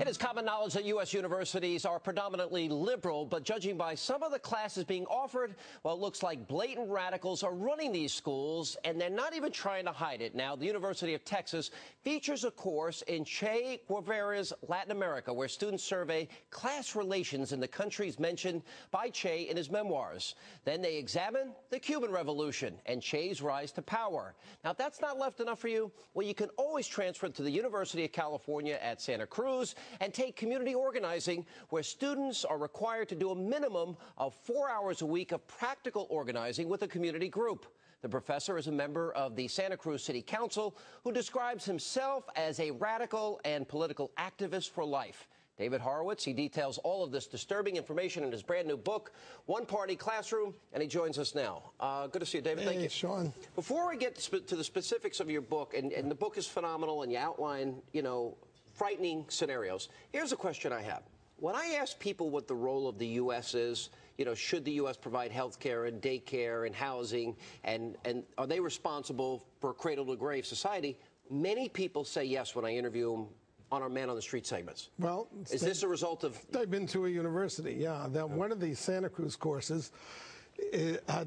It is common knowledge that U.S. universities are predominantly liberal, but judging by some of the classes being offered, well, it looks like blatant radicals are running these schools, and they're not even trying to hide it. Now, the University of Texas features a course in Che Guevara's Latin America, where students survey class relations in the countries mentioned by Che in his memoirs. Then they examine the Cuban Revolution and Che's rise to power. Now, if that's not left enough for you, well, you can always transfer to the University of California at Santa Cruz and take community organizing, where students are required to do a minimum of 4 hours a week of practical organizing with a community group. The professor is a member of the Santa Cruz City Council who describes himself as a radical and political activist for life. David Horowitz, he details all of this disturbing information in his brand new book, One Party Classroom, and he joins us now. Good to see you, David. Thank you. Sean. Before we get to the specifics of your book, and the book is phenomenal, and you outline, frightening scenarios. Here's a question I have. When I ask people what the role of the U.S. is, should the U.S. provide health care and daycare and housing, and are they responsible for a cradle-to-grave society, many people say yes when I interview them on our Man on the Street segments. Well, is this a result of... They've been to a university, yeah. One of the Santa Cruz courses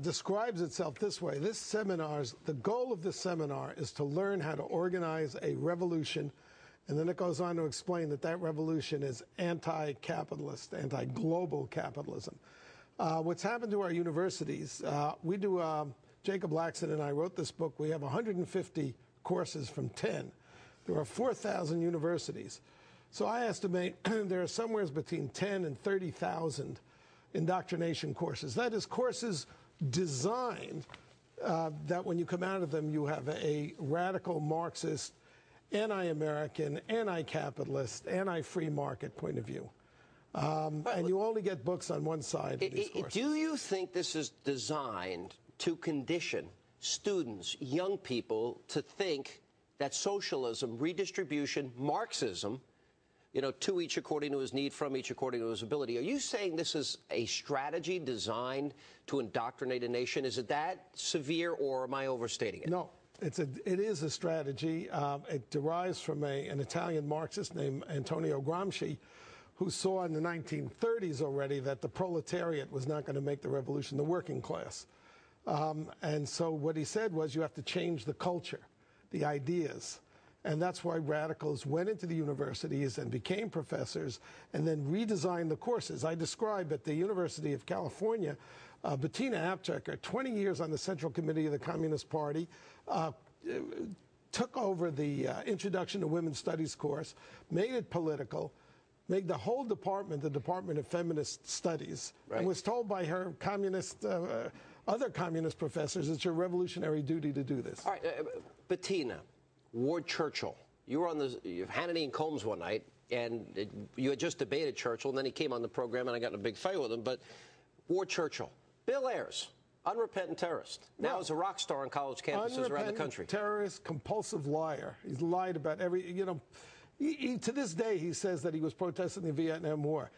describes itself this way. The goal of this seminar is to learn how to organize a revolution. And then it goes on to explain that revolution is anti-capitalist, anti-global capitalism. What's happened to our universities, Jacob Laxton and I wrote this book. We have 150 courses from 10. There are 4,000 universities. So I estimate there are somewhere between 10 and 30,000 indoctrination courses. That is, courses designed that when you come out of them, you have a radical Marxist, anti-American, anti-capitalist, anti-free market point of view. And you only get books on one side of these courses. Do you think this is designed to condition students, young people, to think that socialism, redistribution, Marxism, to each according to his need, from each according to his ability? Are you saying this is a strategy designed to indoctrinate a nation? Is it that severe, or am I overstating it? No. It is a strategy. It derives from an Italian Marxist named Antonio Gramsci, who saw in the 1930s already that the proletariat was not going to make the revolution, the working class. And so what he said was, you have to change the culture, the ideas. And that's why radicals went into the universities and became professors and then redesigned the courses. I describe at the University of California, Bettina Apteker, 20 years on the Central Committee of the Communist Party, took over the Introduction to Women's Studies course, made it political, made the whole department the Department of Feminist Studies, right, and was told by her other communist professors, it's your revolutionary duty to do this. All right, Bettina, Ward Churchill, you were on Hannity and Combs one night, and you had just debated Churchill, and then he came on the program, and I got in a big fight with him. But Ward Churchill, Bill Ayers, unrepentant terrorist, now is a rock star on college campuses around the country. Terrorist, compulsive liar. He's lied about to this day, he says that he was protesting the Vietnam War.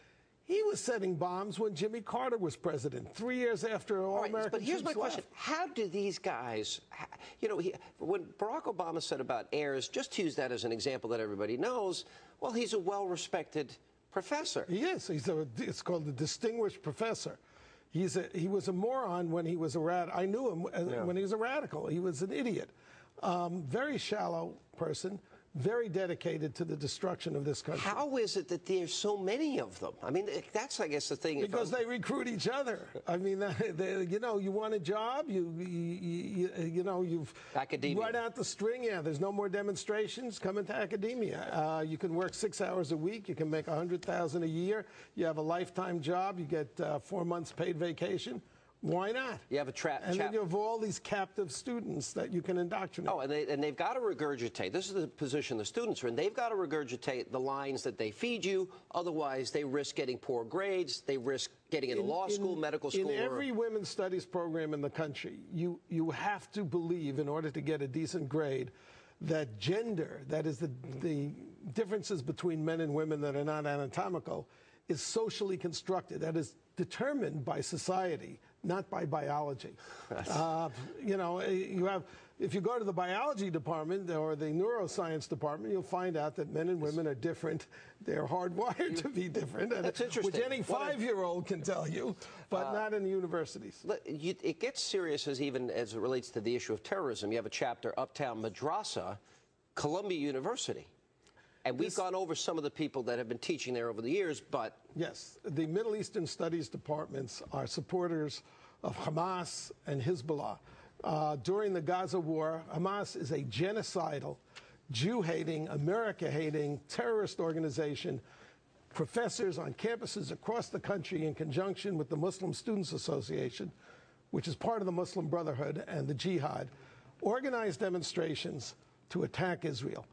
He was setting bombs when Jimmy Carter was president, 3 years after all American troops left. But here's my question. How do these guys, when Barack Obama said about Ayers, just to use that as an example that everybody knows, well, he's a well-respected professor. He is. It's called a distinguished professor. He was a moron when he was a radical. I knew him when he was a radical. He was an idiot. Very shallow person. Very dedicated to the destruction of this country. How is it that there's so many of them? I mean, that's, I guess, the thing. Because they recruit each other. I mean, you want a job, you've academia. Run out the string. Yeah, there's no more demonstrations. Come into academia. You can work 6 hours a week. You can make $100,000 a year. You have a lifetime job. You get 4 months paid vacation. Why not? You have a trap. And then you have all these captive students that you can indoctrinate. Oh, and they've got to regurgitate. This is the position the students are in. They've got to regurgitate the lines that they feed you. Otherwise, they risk getting poor grades. They risk getting into law school, medical school. In every women's studies program in the country, you have to believe, in order to get a decent grade, that gender, that is the differences between men and women that are not anatomical, is socially constructed. That is determined by society, not by biology. You have if you go to the biology department or the neuroscience department, you'll find out that men and women are different. They're hardwired to be different. That's interesting. Which any 5-year-old can tell you, but not in the universities. It gets serious even as it relates to the issue of terrorism. You have a chapter, Uptown Madrasa, Columbia University. And we've gone over some of the people that have been teaching there over the years, but... Yes, the Middle Eastern Studies departments are supporters of Hamas and Hezbollah. During the Gaza war, Hamas is a genocidal, Jew-hating, America-hating terrorist organization. Professors on campuses across the country, in conjunction with the Muslim Students Association, which is part of the Muslim Brotherhood and the Jihad, organized demonstrations to attack Israel.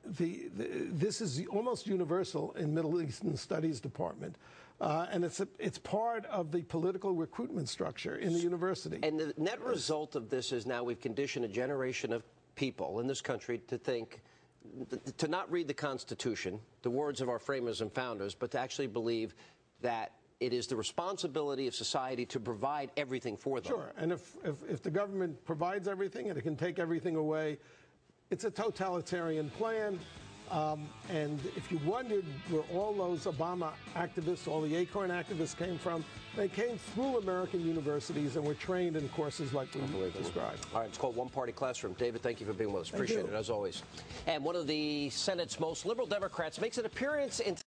This is almost universal in Middle Eastern Studies Department. And it's part of the political recruitment structure in the university. And the net result of this is now we've conditioned a generation of people in this country to think, to not read the Constitution, the words of our framers and founders, but to actually believe that it is the responsibility of society to provide everything for them. Sure, and if the government provides everything and it can take everything away, it's a totalitarian plan. And if you wondered where all those Obama activists, all the ACORN activists came from, they came through American universities and were trained in courses like we described. All right, it's called One Party Classroom. David, thank you for being with us. Appreciate it, as always. And one of the Senate's most liberal Democrats makes an appearance in